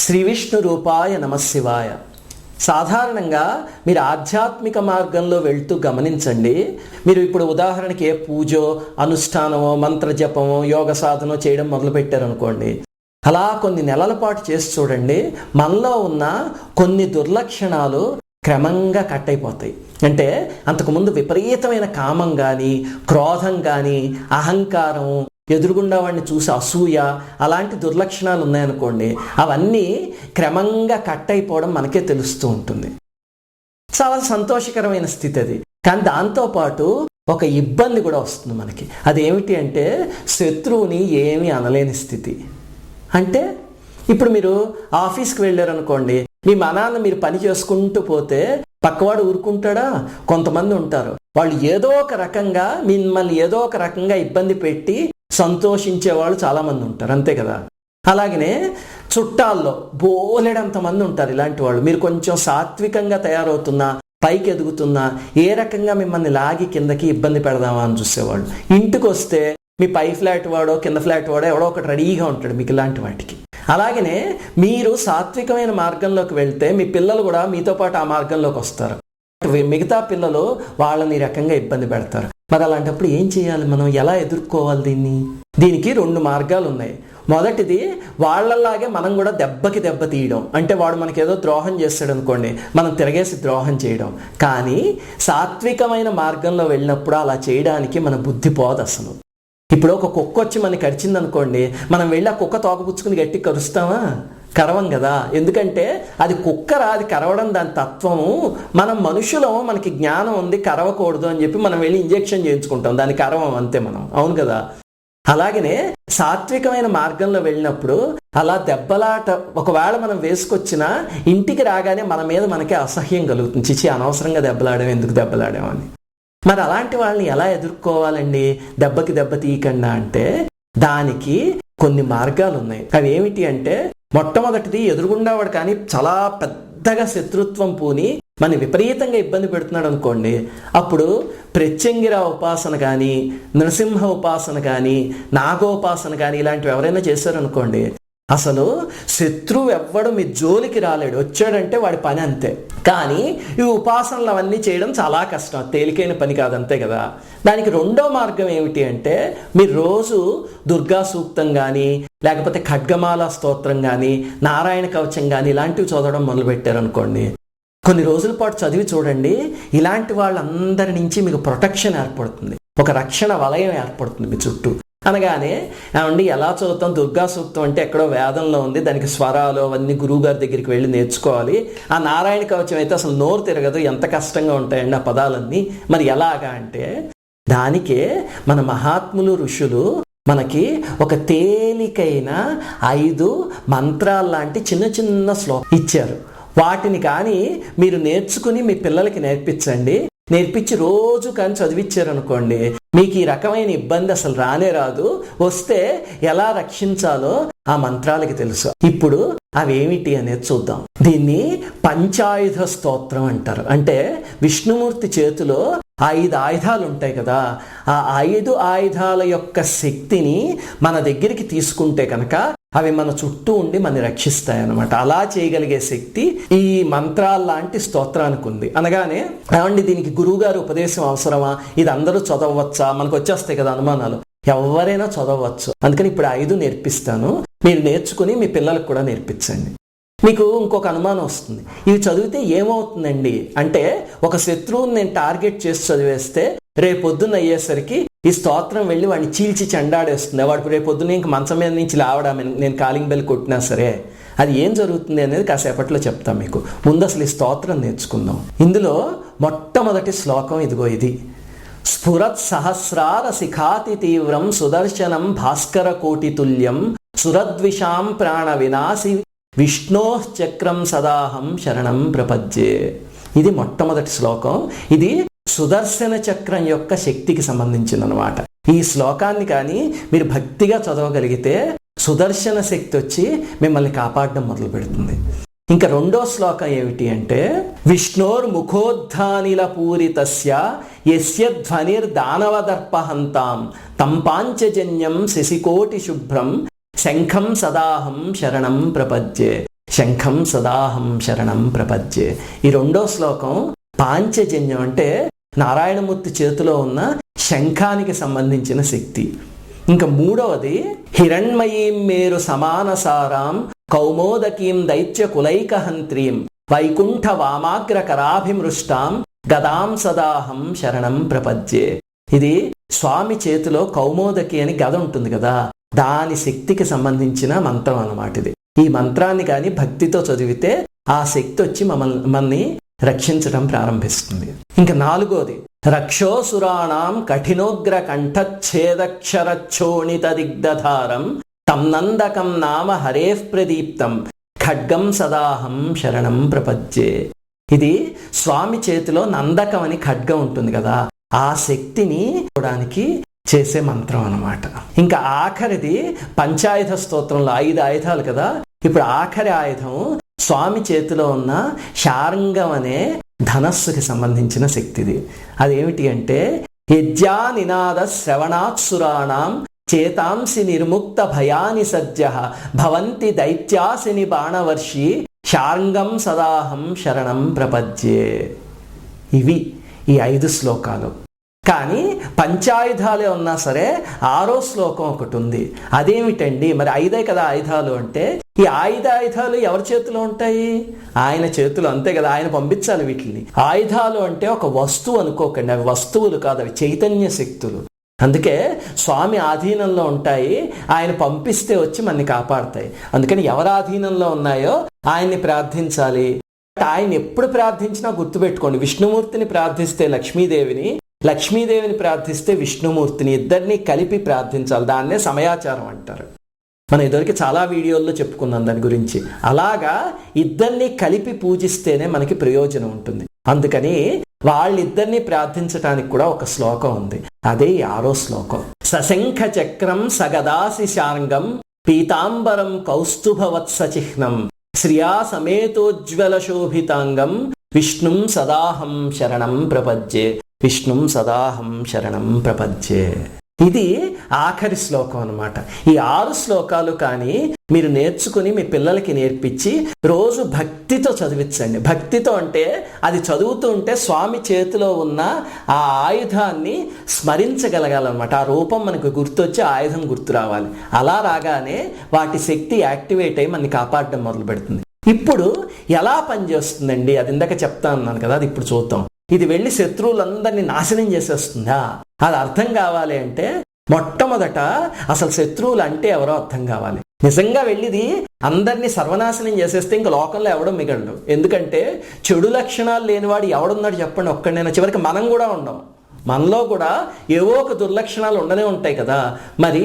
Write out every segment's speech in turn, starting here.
శ్రీ విష్ణు రూపాయ నమశివాయ. సాధారణంగా మీరు ఆధ్యాత్మిక మార్గంలో వెళ్తూ గమనించండి. మీరు ఇప్పుడు ఉదాహరణకి ఏ పూజో, అనుష్ఠానమో, మంత్రజపమో, యోగ సాధనో చేయడం మొదలుపెట్టారనుకోండి. అలా కొన్ని నెలల పాటు చేసి చూడండి, మనలో ఉన్న కొన్ని దుర్లక్షణాలు క్రమంగా కట్ అయిపోతాయి. అంటే అంతకుముందు విపరీతమైన కామం కానీ, క్రోధం కానీ, అహంకారం, ఎదురుగుండా వాడిని చూసి అసూయ, అలాంటి దుర్లక్షణాలు ఉన్నాయనుకోండి, అవన్నీ క్రమంగా కట్ అయిపోవడం మనకే తెలుస్తూ ఉంటుంది. చాలా సంతోషకరమైన స్థితి అది. కానీ దాంతోపాటు ఒక ఇబ్బంది కూడా వస్తుంది మనకి. అదేమిటి అంటే శత్రువుని ఏమీ అనలేని స్థితి. అంటే ఇప్పుడు మీరు ఆఫీస్కి వెళ్ళారనుకోండి, మీ మనాన్న మీరు పని చేసుకుంటూ పోతే పక్కవాడు ఊరుకుంటాడా? కొంతమంది ఉంటారు, వాళ్ళు ఏదో ఒక రకంగా మిమ్మల్ని ఏదో ఒక రకంగా ఇబ్బంది పెట్టి సంతోషించే వాళ్ళు చాలామంది ఉంటారు, అంతే కదా. అలాగనే చుట్టాల్లో బోలెడంతమంది ఉంటారు ఇలాంటి వాళ్ళు. మీరు కొంచెం సాత్వికంగా తయారవుతున్నా, పైకి ఎదుగుతున్నా, ఏ రకంగా మిమ్మల్ని లాగి కిందకి ఇబ్బంది పెడదామా అని చూసేవాళ్ళు. ఇంటికి వస్తే మీ పై ఫ్లాట్ వాడో కింద ఫ్లాట్ వాడో ఎవడో ఒకటి రెడీగా ఉంటాడు మీకు ఇలాంటి వాటికి. అలాగనే మీరు సాత్వికమైన మార్గంలోకి వెళ్తే మీ పిల్లలు కూడా మీతో పాటు ఆ మార్గంలోకి వస్తారు. మిగతా పిల్లలు వాళ్ళని రకంగా ఇబ్బంది పెడతారు. మరి అలాంటప్పుడు ఏం చేయాలి, మనం ఎలా ఎదుర్కోవాలి దీనికి 2 మార్గాలు ఉన్నాయి. మొదటిది, వాళ్ళలాగే మనం కూడా దెబ్బకి దెబ్బ తీయడం. అంటే వాడు మనకి ఏదో ద్రోహం చేస్తాడు అనుకోండి, మనం తిరగేసి ద్రోహం చేయడం. కానీ సాత్వికమైన మార్గంలో వెళ్ళినప్పుడు అలా చేయడానికి మన బుద్ధి పోదు అసలు. ఇప్పుడు ఒక కుక్క వచ్చి మనకి కరిచింది అనుకోండి, మనం వెళ్ళి ఆ కుక్క తోకపుచ్చుకుని గట్టి కరుస్తామా? కరవం కదా. ఎందుకంటే అది కుక్కరా, అది కరవడం దాని తత్వము. మనం మనుషులం, మనకి జ్ఞానం ఉంది, కరవకూడదు అని చెప్పి మనం వెళ్ళి ఇంజెక్షన్ చేయించుకుంటాం, దాని కరవం అంతే మనం. అవును కదా. అలాగనే సాత్వికమైన మార్గంలో వెళ్ళినప్పుడు అలా దెబ్బలాట ఒకవేళ మనం వేసుకొచ్చినా ఇంటికి రాగానే మన మీద మనకే అసహ్యం కలుగుతుంది. చిచి, అనవసరంగా దెబ్బలాడాం, ఎందుకు దెబ్బలాడామని. మరి అలాంటి వాళ్ళని ఎలా ఎదుర్కోవాలండి దెబ్బకి దెబ్బ తీయకుండా అంటే? దానికి కొన్ని మార్గాలు ఉన్నాయి. అవి ఏమిటి అంటే, మొట్టమొదటిది, ఎదురుగుండావాడు కానీ చాలా పెద్దగా శత్రుత్వం పూని మన విపరీతంగా ఇబ్బంది పెడుతున్నాడు అనుకోండి, అప్పుడు ప్రత్యంగిర ఉపాసన కానీ, నృసింహ ఉపాసన కానీ, నాగోపాసన కానీ ఇలాంటివి ఎవరైనా చేశారనుకోండి, అసలు శత్రువు ఎవ్వడు మీ జోలికి రాలేడు. వచ్చాడంటే వాడి పని అంతే. కానీ ఈ ఉపాసనలు అవన్నీ చేయడం చాలా కష్టం, తేలికైన పని కాదు, అంతే కదా. దానికి 2వ మార్గం ఏమిటి అంటే, మీరు రోజు దుర్గా సూక్తం కానీ, లేకపోతే ఖడ్గమాల స్తోత్రం కానీ, నారాయణ కవచం కానీ ఇలాంటివి చదవడం మొదలుపెట్టారనుకోండి, కొన్ని రోజుల పాటు చదివి చూడండి, ఇలాంటి వాళ్ళందరి నుంచి మీకు ప్రొటెక్షన్ ఏర్పడుతుంది, ఒక రక్షణ వలయం ఏర్పడుతుంది మీ చుట్టూ. అనగానే ఏమండి ఎలా చదువుతాం? దుర్గా సూక్తం అంటే ఎక్కడో వేదంలో ఉంది, దానికి స్వరాలు అవన్నీ గురువు గారి దగ్గరికి వెళ్ళి నేర్చుకోవాలి. ఆ నారాయణ కవచం అయితే అసలు నోరు తిరగదు, ఎంత కష్టంగా ఉంటాయండి ఆ పదాలన్నీ. మరి ఎలాగా అంటే, దానికే మన మహాత్ములు ఋషులు మనకి ఒక తేలికైన 5 మంత్రాలు లాంటి చిన్న చిన్న శ్లోకం ఇచ్చారు. వాటిని కానీ మీరు నేర్చుకుని మీ పిల్లలకి నేర్పించండి. నేర్పించి రోజు కానీ చదివించారనుకోండి, మీకు ఈ రకమైన ఇబ్బంది అసలు రానే రాదు. వస్తే ఎలా రక్షించాలో ఆ మంత్రాలకి తెలుసు. ఇప్పుడు అవేమిటి అనేది చూద్దాం. దీన్ని పంచాయుధ స్తోత్రం అంటారు. అంటే విష్ణుమూర్తి చేతిలో 5 ఆయుధాలు ఉంటాయి కదా, ఆ 5 ఆయుధాల యొక్క శక్తిని మన దగ్గరికి తీసుకుంటే కనుక అవి మన చుట్టూ ఉండి మన రక్షిస్తాయి అన్నమాట. అలా చేయగలిగే శక్తి ఈ మంత్రాల లాంటి స్తోత్రానికి ఉంది. అనగానే ఏమండి దీనికి గురువుగారు ఉపదేశం అవసరమా? ఇది అందరూ చదవచ్చా? మనకు వచ్చేస్తాయి కదా అనుమానాలు. ఎవరైనా చదవచ్చు. అందుకని ఇప్పుడు 5 నేర్పిస్తాను, మీరు నేర్చుకుని మీ పిల్లలకు కూడా నేర్పించండి. మీకు ఇంకొక అనుమానం వస్తుంది, ఇవి చదివితే ఏమవుతుందండి అంటే, ఒక శత్రువుని నేను టార్గెట్ చేసి చదివేస్తే రేపొద్దున అయ్యేసరికి ఈ స్తోత్రం వెళ్ళి వాడిని చీల్చి చెండాడేస్తుంది. వాడు రేపొద్దున ఇంక మంచం మీద నుంచి లావడం, నేను కాలింగ్ బెల్ కొట్టినా సరే. అది ఏం జరుగుతుంది అనేది కాసేపట్లో చెప్తాను మీకు. ముందు అసలు ఈ స్తోత్రం నేర్చుకుందాం. ఇందులో మొట్టమొదటి శ్లోకం ఇదిగో ఇది. స్ఫురత్ సహస్రార శిఖాతి తీవ్రం సుదర్శనం భాస్కర కోటి తుల్యం సురద్విషాం ప్రాణ వినాశి విష్ణో చక్రం సదాహం శరణం ప్రపద్యే. ఇది మొట్టమొదటి శ్లోకం. ఇది సుదర్శన చక్రం యొక్క శక్తికి సంబంధించిందనమాట. ఈ శ్లోకాన్ని కానీ మీరు భక్తిగా చదవగలిగితే సుదర్శన శక్తి వచ్చి మిమ్మల్ని కాపాడడం మొదలు పెడుతుంది. ఇంకా 2వ శ్లోకం ఏమిటి అంటే, విష్ణోర్ ముఖోద్ధానిల పూరితస్య యస్య ధ్వనిర్ దానవదర్పహంతాం తం పాంచజన్యం శశికోటి శుభ్రం శంఖం సదాహం శరణం ప్రపద్యే. శంఖం సదాహం శరణం ప్రపద్యే. ఈ రెండో శ్లోకం పాంచజన్యం అంటే నారాయణమూర్తి చేతిలో ఉన్న శంఖానికి సంబంధించిన శక్తి. ఇంకా మూడవది హిరణ్మయీం మేరు సమానసారాం కౌమోదకీం దైత్య కులైకహంత్రీం వైకుంఠ వామాగ్ర కరాభిమృష్టాం గదాం సదాహం శరణం ప్రపద్యే. ఇది స్వామి చేతిలో కౌమోదకి అని గద ఉంటుంది కదా, దాని శక్తికి సంబంధించిన మంత్రం అన్నమాట ఇది. ఈ మంత్రాన్ని కానీ భక్తితో చదివితే ఆ శక్తి వచ్చి మనల్ని రక్షించడం ప్రారంభిస్తుంది. ఇంకా నాలుగోది రక్షోసురాణం కఠినోగ్ర కంఠచ్ఛేదక్షరచ్చోణిత దిగ్ధారం తం నందకం నామ హరేః ప్రదీప్తం ఖడ్గం సదాహం శరణం ప్రపద్యే. ఇది స్వామి చేతిలో నందకం అని ఖడ్గం ఉంటుంది కదా, ఆ శక్తిని చూడడానికి చేసే మంత్రం అన్నమాట. ఇంకా ఆఖరిది పంచాయుధ స్తోత్రంలో 5 ఆయుధాలు కదా, ఇప్పుడు ఆఖరి ఆయుధం స్వామి చేతిలో ఉన్న శార్ంగం అనే ధనస్సుకి సంబంధించిన శక్తిది. అదేమిటి అంటే యజ్ఞా నినాద శ్రవణాత్సురాణం చేతాంసి నిర్ముక్త భయాని సజ్జః భవంతి దైత్యాసిని బాణవర్షి శార్ంగం సదాహం శరణం ప్రపద్యే. ఇవి ఈ 5 శ్లోకాలు. కానీ పంచాయుధాలే ఉన్నా సరే 6వ శ్లోకం ఒకటి ఉంది. అదేమిటండి? మరి 5 కదా ఆయుధాలు అంటే, ఈ ఆయుధాలు ఎవరి చేతిలో ఉంటాయి? ఆయన చేతిలో, అంతే కదా, ఆయన పంపించాలి వీటిని. ఆయుధాలు అంటే ఒక వస్తువు అనుకోకండి, అవి వస్తువులు కాదు, అవి చైతన్య శక్తులు. అందుకే స్వామి ఆధీనంలో ఉంటాయి, ఆయన పంపిస్తే వచ్చి మనని కాపాడతాయి. అందుకని ఎవరి ఆధీనంలో ఉన్నాయో ఆయన్ని ప్రార్థించాలి. ఆయన ఎప్పుడు ప్రార్థించినా గుర్తుపెట్టుకోండి, విష్ణుమూర్తిని ప్రార్థిస్తే లక్ష్మీదేవిని, లక్ష్మీదేవిని ప్రార్థిస్తే విష్ణుమూర్తిని, ఇద్దరిని కలిపి ప్రార్థించాలి. దాన్నే సమయాచారం అంటారు. మనం ఇదివరకు చాలా వీడియోల్లో చెప్పుకున్నాం దాని గురించి. అలాగా ఇద్దరిని కలిపి పూజిస్తేనే మనకి ప్రయోజనం ఉంటుంది. అందుకని వాళ్ళిద్దరిని ప్రార్థించటానికి కూడా ఒక శ్లోకం ఉంది, అదే 6వ శ్లోకం. సశంఖ చక్రం సగదాసి శార్ంగం పీతాంబరం కౌస్తుభవత్స చిహ్నం శ్రియా సమేతోజ్వల శోభితాంగం విష్ణుం సదాహం శరణం ప్రపద్యే. విష్ణుం సదాహం శరణం ప్రపద్యే. ఇది ఆఖరి శ్లోకం అన్నమాట. ఈ 6 శ్లోకాలు కానీ మీరు నేర్చుకుని మీ పిల్లలకి నేర్పించి రోజు భక్తితో చదివించండి. భక్తితో అంటే అది చదువుతూ ఉంటే స్వామి చేతిలో ఉన్న ఆ ఆయుధాన్ని స్మరించగలగాలన్నమాట. ఆ రూపం మనకు గుర్తొచ్చి ఆయుధం గుర్తు రావాలి. అలా రాగానే వాటి శక్తి యాక్టివేట్ అయ్యి మనని కాపాడడం మొదలు పెడుతుంది. ఇప్పుడు ఎలా పనిచేస్తుందండి? అది ఇందాక చెప్తా ఉన్నాను కదా, అది ఇప్పుడు చూద్దాం. ఇది వెళ్ళి శత్రువులందరినీ నాశనం చేసేస్తుందా? అది అర్థం కావాలి అంటే మొట్టమొదట అసలు శత్రువులు అంటే ఎవరో అర్థం కావాలి. నిజంగా వెళ్ళిది అందరినీ సర్వనాశనం చేసేస్తే ఇంక లోకంలో ఎవడో మిగలడు. ఎందుకంటే చెడు లక్షణాలు లేనివాడు ఎవడున్నాడు చెప్పండి? ఒక్కడైనా. చివరికి మనం కూడా ఉండం. మనలో కూడా ఏవో ఒక దుర్లక్షణాలు ఉండనే ఉంటాయి కదా. మరి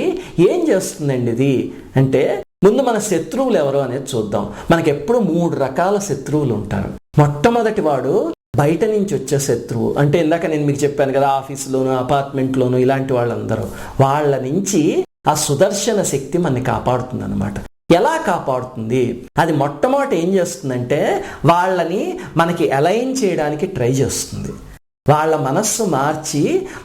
ఏం చేస్తుందండి ఇది అంటే, ముందు మన శత్రువులు ఎవరు అనేది చూద్దాం. మనకి ఎప్పుడు 3 రకాల శత్రువులు ఉంటారు. మొట్టమొదటి వాడు బయట నుంచి వచ్చే శత్రువు. అంటే ఇందాక నేను మీకు చెప్పాను కదా, ఆఫీసులోను అపార్ట్మెంట్లోను ఇలాంటి వాళ్ళందరూ, వాళ్ళ నుంచి ఆ సుదర్శన శక్తి మనని కాపాడుతుంది అన్నమాట. ఎలా కాపాడుతుంది? అది మొట్టమొదటి ఏం చేస్తుందంటే వాళ్ళని మనకి అలైన్ చేయడానికి ట్రై చేస్తుంది. వాళ్ళ మనస్సు మార్చి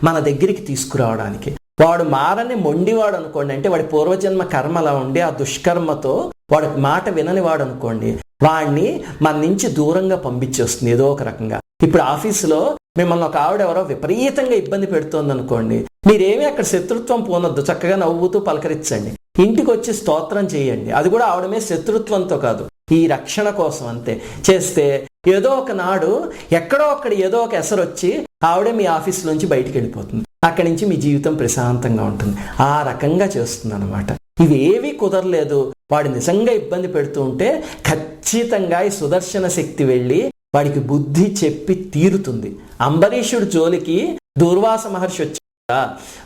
మన దగ్గరికి తీసుకురావడానికి. వాడు మారని మొండివాడు అనుకోండి, అంటే వాడి పూర్వజన్మ కర్మ అలా ఉండి ఆ దుష్కర్మతో వాడి మాట వినని వాడు అనుకోండి, వాడిని మన నుంచి దూరంగా పంపించేస్తుంది ఏదో ఒక రకంగా. ఇప్పుడు ఆఫీసులో మిమ్మల్ని ఒక ఆవిడ ఎవరో విపరీతంగా ఇబ్బంది పెడుతోంది అనుకోండి, మీరేమీ అక్కడ శత్రుత్వం పోనొద్దు, చక్కగా నవ్వుతూ పలకరించండి. ఇంటికి వచ్చి స్తోత్రం చేయండి. అది కూడా ఆవిడ మీద శత్రుత్వంతో కాదు, ఈ రక్షణ కోసం అంతే. చేస్తే ఏదో ఒక నాడు ఎక్కడో అక్కడ ఏదో ఒక ఎసరు వచ్చి ఆవిడే మీ ఆఫీస్ నుంచి బయటికి వెళ్ళిపోతుంది. అక్కడి నుంచి మీ జీవితం ప్రశాంతంగా ఉంటుంది. ఆ రకంగా చేస్తుంది అనమాట. ఇవేవి కుదరలేదు, వాడు నిజంగా ఇబ్బంది పెడుతూ ఉంటే ఖచ్చితంగా ఈ సుదర్శన శక్తి వెళ్ళి వాడికి బుద్ధి చెప్పి తీరుతుంది. అంబరీషుడు జోలికి దూర్వాస మహర్షి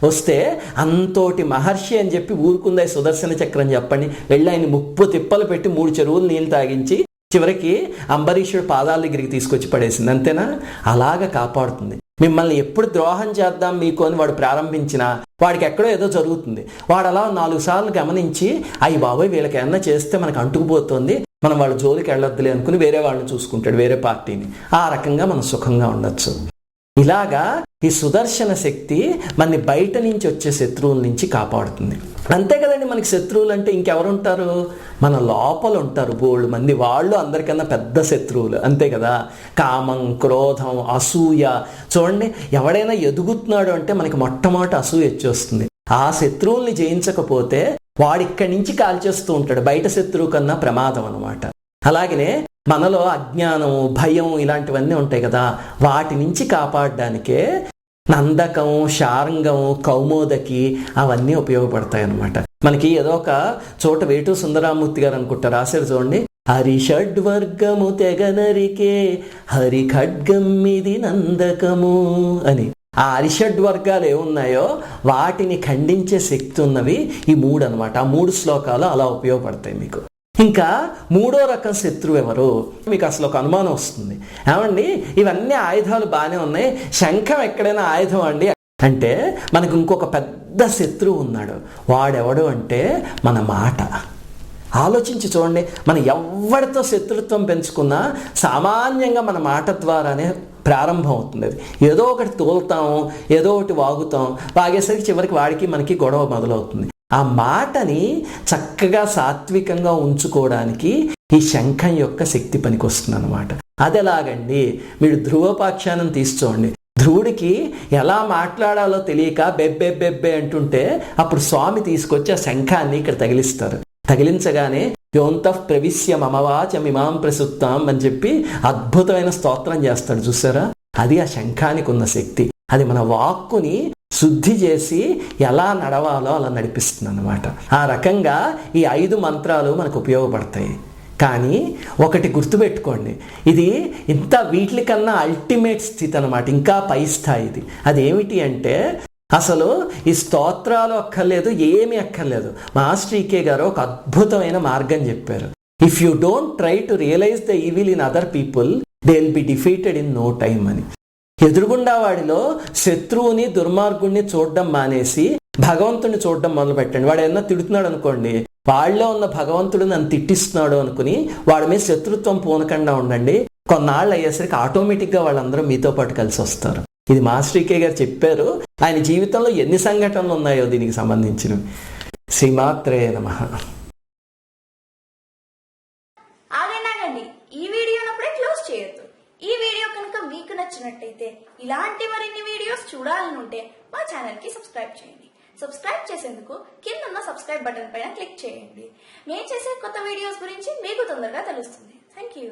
వస్తే అంతోటి మహర్షి అని చెప్పి ఊరుకుందా ఈ సుదర్శన చక్రం చెప్పండి. వెళ్ళి ఆయన 30 తిప్పలు పెట్టి 3 చెరువులు నీళ్ళు తాగించి చివరికి అంబరీషుడు పాదాల దగ్గరికి తీసుకొచ్చి పడేసింది. అంతేనా? అలాగా కాపాడుతుంది. మిమ్మల్ని ఎప్పుడు ద్రోహం చేద్దాం మీకు అని వాడు ప్రారంభించినా వాడికి ఎక్కడో ఏదో జరుగుతుంది. వాడు అలా 4 సార్లు గమనించి అయ్యి బాబోయ్ వీళ్ళకి ఏమన్నా చేస్తే మనకు అంటుకుపోతుంది, మనం వాళ్ళ జోలికి వెళ్ళొద్దులే అనుకుని వేరే వాళ్ళని చూసుకుంటాడు, వేరే పార్టీని. ఆ రకంగా మనం సుఖంగా ఉండొచ్చు. ఇలాగా ఈ సుదర్శన శక్తి మనని బయట నుంచి వచ్చే శత్రువుల నుంచి కాపాడుతుంది. అంతే కదండి, మనకి శత్రువులు అంటే ఇంకెవరు ఉంటారు? మన లోపల ఉంటారు బోల్డ్ మంది, వాళ్ళు అందరికన్నా పెద్ద శత్రువులు, అంతే కదా. కామం, క్రోధం, అసూయ. చూడండి, ఎవడైనా ఎదుగుతున్నాడు అంటే మనకి మొట్టమొదటి అసూయ వచ్చేస్తుంది. ఆ శత్రువుల్ని జయించకపోతే వాడు ఇక్కడి నుంచి కాల్చేస్తూ ఉంటాడు. బయట శత్రువు కన్నా ప్రమాదం అనమాట. అలాగనే మనలో అజ్ఞానం, భయం ఇలాంటివన్నీ ఉంటాయి కదా, వాటి నుంచి కాపాడడానికే నందకం, శార్ంగం, కౌమోదకి అవన్నీ ఉపయోగపడతాయి అన్నమాట. మనకి ఏదో ఒక చోట వేటూ సుందరామూర్తి గారు అనుకుంటారు, రాశారు చూడండి, హరిషడ్వర్గము తెగనరికే హరి ఖడ్గం ఇది నందకము అని. ఆ హరిషడ్వర్గాలు ఏమున్నాయో వాటిని ఖండించే శక్తి ఉన్నవి ఈ 3 అనమాట. ఆ 3 శ్లోకాలు అలా ఉపయోగపడతాయి మీకు. ఇంకా 3వ రకం శత్రువు ఎవరు? మీకు అసలు ఒక అనుమానం వస్తుంది, ఏమండి ఇవన్నీ ఆయుధాలు బాగానే ఉన్నాయి, శంఖం ఎక్కడైనా ఆయుధం అండి అంటే మనకు ఇంకొక పెద్ద శత్రువు ఉన్నాడు. వాడెవడు అంటే మన మాట. ఆలోచించి చూడండి, మనం ఎవరితో శత్రుత్వం పెంచుకున్నా సామాన్యంగా మన మాట ద్వారానే ప్రారంభం అవుతుంది. అది ఏదో ఒకటి తోలుతాం, ఏదో ఒకటి వాగుతాం, వాగేసరికి చివరికి వాడికి మనకి గొడవ మొదలవుతుంది. ఆ మాటని చక్కగా సాత్వికంగా ఉంచుకోవడానికి ఈ శంఖం యొక్క శక్తి పనికి వస్తుంది అనమాట. అది ఎలాగండి? మీరు ధ్రువపాఖ్యానం తీసుకోండి. ధ్రువుడికి ఎలా మాట్లాడాలో తెలియక బెబ్బే బెబ్బే అంటుంటే అప్పుడు స్వామి తీసుకొచ్చి ఆ శంఖాన్ని ఇక్కడ తగిలిస్తారు. తగిలించగానే యోంతః ప్రవిశ్య మమవాచమిమాం ప్రసుప్తాం అని చెప్పి అద్భుతమైన స్తోత్రం చేస్తాడు. చూసారా, అది ఆ శంఖానికి ఉన్న శక్తి. అది మన వాక్కుని శుద్ధి చేసి ఎలా నడవాలో అలా నడిపిస్తుంది అన్నమాట. ఆ రకంగా ఈ 5 మంత్రాలు మనకు ఉపయోగపడతాయి. కానీ ఒకటి గుర్తుపెట్టుకోండి, ఇది ఇంత వీటికన్నా అల్టిమేట్ స్థితి అనమాట, ఇంకా పై స్థాయి ఇది. అదేమిటి అంటే అసలు ఈ స్తోత్రాలు అక్కర్లేదు, ఏమీ అక్కర్లేదు. మాస్టర్ ఈకే గారు ఒక అద్భుతమైన మార్గం చెప్పారు. If you don't try to realise the evil in other people they will be defeated in no time అని. ఎదురుగుండా వాడిలో శత్రువుని, దుర్మార్గుణ్ణి చూడడం మానేసి భగవంతుడిని చూడడం మొదలు పెట్టండి. వాడు ఏమన్నా తిడుతున్నాడు అనుకోండి, వాళ్ళలో ఉన్న భగవంతుడు నన్ను తిట్టిస్తున్నాడు అనుకుని వాడి మీద శత్రుత్వం పూనకుండా ఉండండి. కొన్నాళ్ళు అయ్యేసరికి ఆటోమేటిక్గా వాళ్ళందరూ మీతో పాటు కలిసి వస్తారు. ఇది మాస్టర్ ఈకే గారు చెప్పారు. ఆయన జీవితంలో ఎన్ని సంఘటనలు ఉన్నాయో దీనికి సంబంధించినవి. శ్రీమాత్రే నమః. ఆగండి, ఈ వీడియోను అప్పుడే క్లోజ్ చేయొద్దు. ఈ వీడియో కనుక మీకు నచ్చినట్టయితే ఇలాంటి మరిన్ని వీడియోస్ చూడాలనుంటే మా ఛానల్ కి సబ్స్క్రైబ్ చేయండి. సబ్స్క్రైబ్ చేసేందుకు కింద ఉన్న సబ్స్క్రైబ్ బటన్ పైన క్లిక్ చేయండి. మేము చేసే కొత్త వీడియోస్ గురించి మీకు తొందరగా తెలుస్తుంది. Thank you.